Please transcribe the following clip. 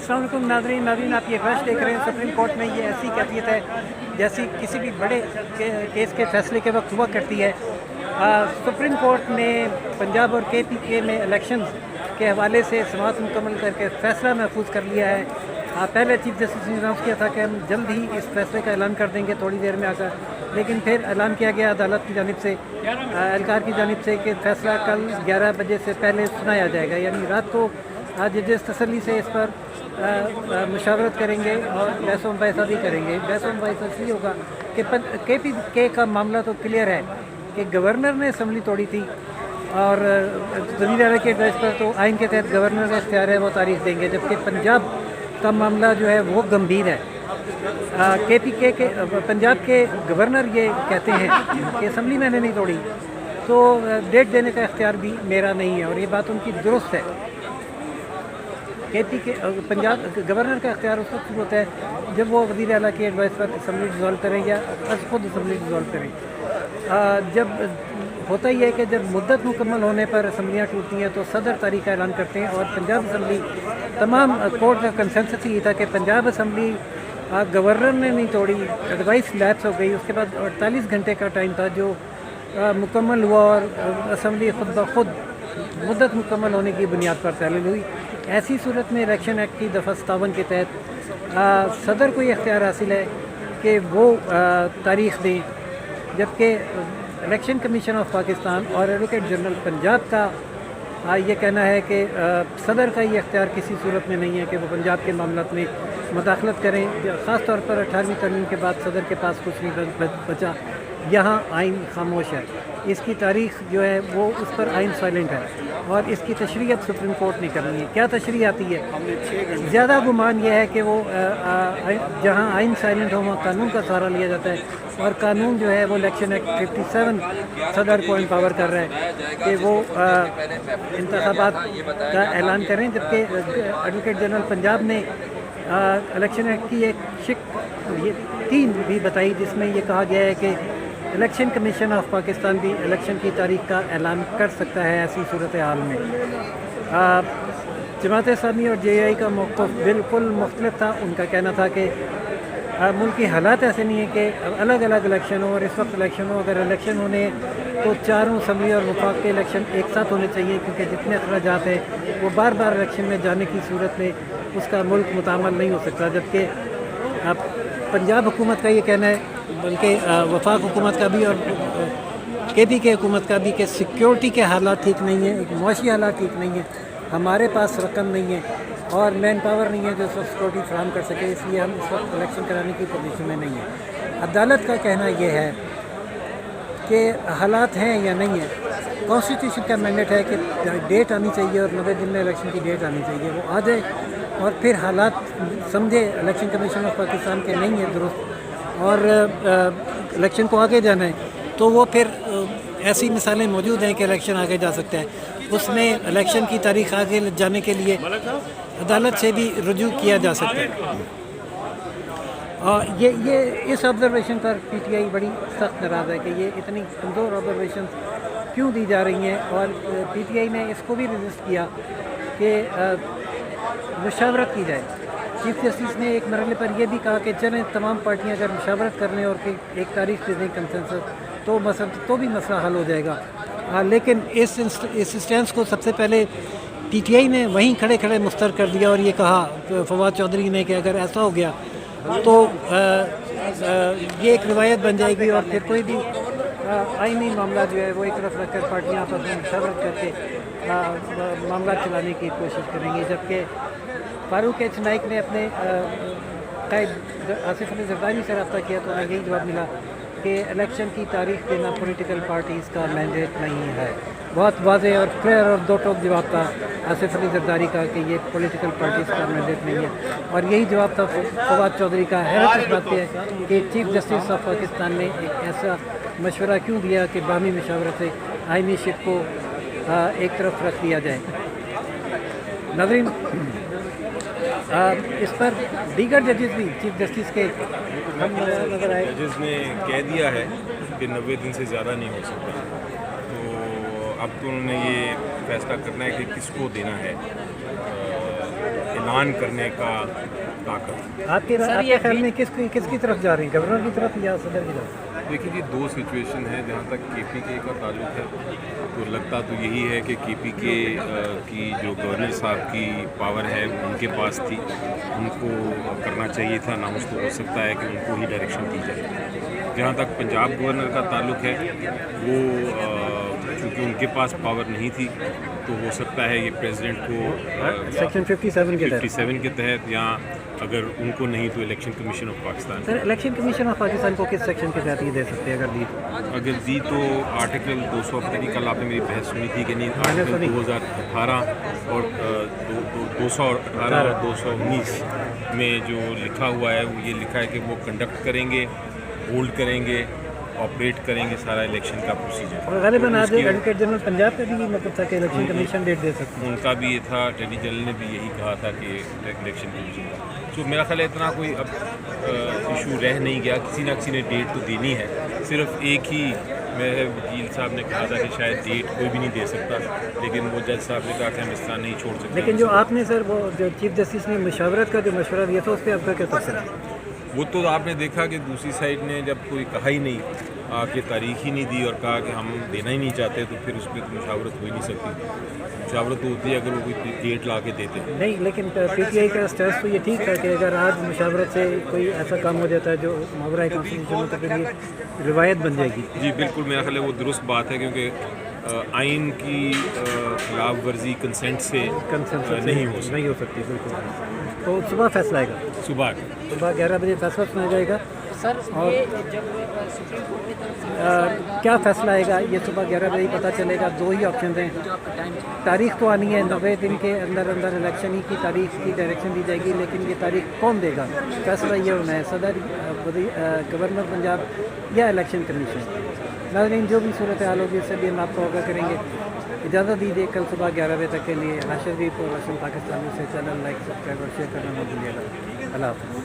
अस्सलाम वालेकुम नाज़रीन आप ये फैसला देख रहे हैं सुप्रीम कोर्ट में। ये ऐसी कैफियत है जैसी किसी भी बड़े केस के फैसले के वक्त हुआ करती है। सुप्रीम कोर्ट ने पंजाब और KPK में इलेक्शन के हवाले से समाअत मुकम्मल करके फ़ैसला महफूज कर लिया है। पहले चीफ जस्टिस ने अनाउंस किया था कि हम जल्द ही इस फैसले का ऐलान कर देंगे थोड़ी देर में आकर, लेकिन फिर ऐलान किया गया अदालत की जानिब से, एहलकार की जानिब से कि फ़ैसला कल 11 बजे से पहले सुनाया जाएगा। यानी रात को आज जजेस तसल्ली से इस पर मुशावरत करेंगे और बहस मुबाहिसा भी करेंगे। बहस मुबाहिसा इसलिए होगा कि KPK का मामला तो क्लियर है कि गवर्नर ने असम्बली तोड़ी थी और वज़ीर आला के एड्रेस पर तो आइन के तहत गवर्नर का इख्तियार है, वो तारीख देंगे, जबकि पंजाब का मामला जो है वो गंभीर है। KPK के पंजाब के गवर्नर ये कहते हैं कि असम्बली मैंने नहीं तोड़ी, तो डेट देने का इख्तियार भी मेरा नहीं है, और ये बात उनकी दुरुस्त है। KPK पंजाब गवर्नर का इख्तियार उस वक्त होता है जब वो वज़ीर आला की एडवाइस पर असम्बली डिज़ोल्व करें या खुद असम्बली डिज़ोल्व करें। जब होता ही है कि जब मुद्दत मुकम्मल होने पर असम्बलियाँ टूटती हैं तो सदर तारीख का ऐलान करते हैं, और पंजाब असम्बली तमाम कोर्ट का कंसेंसस ही था कि पंजाब असम्बली गवर्नर ने नहीं तोड़ी, एडवाइस लैप्स हो गई। उसके बाद 48 घंटे का टाइम था जो मुकम्मल हुआ और असम्बली खुद ब खुद मुद्दत मुकम्मल होने की बुनियाद पर तहलील हुई। ऐसी सूरत में इलेक्शन एक्ट की दफ़ा 57 के तहत सदर को ये इख्तियार हासिल है कि वो तारीख़ दें, जबकि इलेक्शन कमीशन ऑफ पाकिस्तान और एडवोकेट जनरल पंजाब का ये कहना है कि सदर का ये इख्तियार किसी सूरत में नहीं है कि वो पंजाब के मामलों में मदाखलत करें। ख़ास तौर पर 18वीं तरमीम के बाद सदर के पास कुछ नहीं बचा। यहाँ आइन खामोश है, इसकी तारीख़ जो है वो उस पर आइन साइलेंट है, और इसकी तशरीह अब सुप्रीम कोर्ट ने करनी है। क्या तशरीह आती है? ज़्यादा गुमान यह है कि वो जहाँ आइन साइलेंट हो वहाँ कानून का सहारा लिया जाता है, और कानून जो है वो इलेक्शन एक्ट 57 सदर को एम्पावर कर रहा है कि वो इंतखाबात का ऐलान करें, जबकि एडवोकेट जनरल पंजाब ने इलेक्शन एक्ट की एक ये 3 भी बताई, जिसमें ये कहा गया है कि इलेक्शन कमीशन ऑफ पाकिस्तान भी इलेक्शन की तारीख का ऐलान कर सकता है ऐसी सूरत हाल में। जमात इस्लामी और JI का मौक़िफ़ बिल्कुल मुख्तलिफ था। उनका कहना था कि मुल्क की हालात ऐसे नहीं है कि अलग अलग इलेक्शन हो, और इस वक्त इलेक्शन हो। अगर इलेक्शन होने तो चारों असम्बली और वफाक के इलेक्शन एक साथ होने चाहिए, क्योंकि जितने अखराजात हैं वो बार बार इलेक्शन में जाने की सूरत में उसका मुल्क मुतामल नहीं हो सकता। जबकि पंजाब हुकूमत का ये कहना है, बल्कि वफाक हुकूमत का भी और KPK हुकूमत का भी, कि सिक्योरिटी के हालात ठीक नहीं है, एक मुआशी हालात ठीक नहीं है, हमारे पास रकम नहीं है और मैन पावर नहीं है जो सिक्योरिटी फराहम कर सके, इसलिए हम इस वक्त इलेक्शन कराने की पोजीशन में नहीं है। अदालत का कहना यह है कि हालात हैं या नहीं है। कॉन्स्टिट्यूशन का मैंडेट है कि डेट आनी चाहिए और 90 दिन में इलेक्शन की डेट आनी चाहिए, वो आ जाए और फिर हालात समझे इलेक्शन कमीशन ऑफ पाकिस्तान के नहीं है दुरुस्त और इलेक्शन को आगे जाना है, तो वो फिर ऐसी मिसालें मौजूद हैं कि इलेक्शन आगे जा सकता है। उसमें इलेक्शन की तारीख आगे जाने के लिए अदालत से भी रुजू किया जा सकता है। और ये इस ऑब्जर्वेशन पर PTI बड़ी सख्त नाराज़ है कि ये इतनी कमज़ोर ऑब्जर्वेशन क्यों दी जा रही हैं, और PTI ने इसको भी रजिस्ट किया कि मुशावरत की जाए। चीफ जस्टिस ने एक मरहले पर यह भी कहा कि चलें तमाम पार्टियां अगर मुशावरत कर लें और एक तारीख दे दें कंसेंसस, तो भी मसला हल हो जाएगा। लेकिन इस स्टैंस को सबसे पहले PTI ने वहीं खड़े खड़े मुस्तर कर दिया और ये कहा फवाद चौधरी ने कि अगर ऐसा हो गया तो ये एक रिवायत बन जाएगी और फिर कोई भी आईनी मामला जो है वो एक तरफ रख कर पार्टियाँ आपस में मुशावरत करके मामला चलाने की कोशिश करेंगी। जबकि फारूक H नाइक ने अपने कायद आसिफ अली जरदारी से रब्ता किया तो उन्हें यही जवाब मिला कि इलेक्शन की तारीख देना पॉलिटिकल पार्टीज़ का मैंडेट नहीं है। बहुत वाज़ेह और क्लियर और दो टोक जवाब था आसिफ अली जरदारी का कि ये पॉलिटिकल पार्टीज़ का मैंडेट नहीं है, और यही जवाब था फवाद चौधरी का। हैरत इस बात है कि चीफ जस्टिस ऑफ पाकिस्तान ने एक ऐसा मशवरा क्यों दिया कि बामी मशावरत से आइनी शिक को एक तरफ रख दिया जाए। नाज़रीन, इस पर दीगर जजेस भी चीफ जस्टिस के नजर आए। जजेस ने कह दिया है कि 90 दिन से ज़्यादा नहीं हो सकता, तो अब तो उन्होंने ये फैसला करना है कि किसको देना है ऐलान करने का ताकत। आपके ख्याल में किसकी तरफ जा रही हैं, गवर्नर की तरफ या सदर की तरफ? देखिए जी, दो सिचुएशन है जहाँ तक KPK का ताल्लुक है, तो लगता तो यही है कि KPK की जो गवर्नर साहब की पावर है उनके पास थी, उनको करना चाहिए था, ना उसको हो सकता है कि उनको ही डायरेक्शन दी जाए। जहाँ तक पंजाब गवर्नर का ताल्लुक है, वो चूँकि उनके पास पावर नहीं थी, तो हो सकता है ये प्रेसिडेंट को सेक्शन 57 के तहत 57 के तहत, या अगर उनको नहीं तो election commission of Pakistan. Sir, election commission of Pakistan को किस सेक्शन के तहत ये दे सकते हैं अगर दी तो आर्टिकल 200 तरीके कल आपने मेरी बहस सुनी थी कि नहीं, आर्टिकल 2018 और 218 और 219 में जो लिखा हुआ है वो ये लिखा है कि वो कंडक्ट करेंगे, होल्ड करेंगे, ऑपरेट करेंगे सारा इलेक्शन का प्रोसीजर। और ग़ालिबन आज एडवोकेट जनरल पंजाब का भी मतलब था कि इलेक्शन कमीशन डेट दे सकते हैं, उनका भी ये था, अटॉर्नी जनरल ने भी यही कहा था कि इलेक्शन कमीशन का। तो मेरा ख्याल है इतना कोई अब इशू रह नहीं गया, किसी न किसी ने डेट तो देनी है। सिर्फ एक ही मेरे वकील साहब ने कहा था कि शायद डेट कोई भी नहीं दे सकता, लेकिन वो जज साहब ने कहा कि हम इस तरह नहीं छोड़ सकते। लेकिन जो आपने सर वो जो चीफ जस्टिस ने मशावरत का जो मशवरा दिया था उस पर आपका क्या तबसरा है? वो तो आपने देखा कि दूसरी साइड ने जब कोई कहा ही नहीं, आके तारीख ही नहीं दी और कहा कि हम देना ही नहीं चाहते, तो फिर उस पर तो मुशावरत हो ही नहीं सकती। मुशावरत तो होती है अगर वो कोई डेट ला के देते हैं। नहीं, लेकिन PTI का स्टेटस तो ये ठीक है कि अगर आज मुशावरत से कोई ऐसा काम हो जाता है जो मावरा कॉन्स्टिट्यूशन के लिए रिवायत बन जाएगी। जी बिल्कुल, मेरा ख्याल है वो दुरुस्त बात है, क्योंकि आइन की खिलाफ वर्जी कंसेंट से नहीं हो सकती बिल्कुल। तो सुबह फैसला आएगा, सुबह 11 बजे फैसला सुना जाएगा। सर, और ये जब सुप्रीम कोर्ट की तरफ से क्या फैसला आएगा ये सुबह 11 बजे पता चलेगा। दो ही ऑप्शन हैं, तारीख तो आनी है, 90 दिन के अंदर अंदर इलेक्शन ही की तारीख की डायरेक्शन दी जाएगी, लेकिन ये तारीख कौन देगा, फैसला ये होना है सदर, गवर्नर पंजाब या इलेक्शन कमीशन। नाज़रीन, जो भी सूरत हाल होगी उससे भी हम आपको आगाह करेंगे। इजाज़त दीजिए, कल सुबह 11 बजे तक के लिए हाशिर शरीफ और रोशन पाकिस्तानी से चैनल लाइक, सब्सक्राइब और शेयर करना मत भूलिएगा। अल्लाह हाफ़िज़।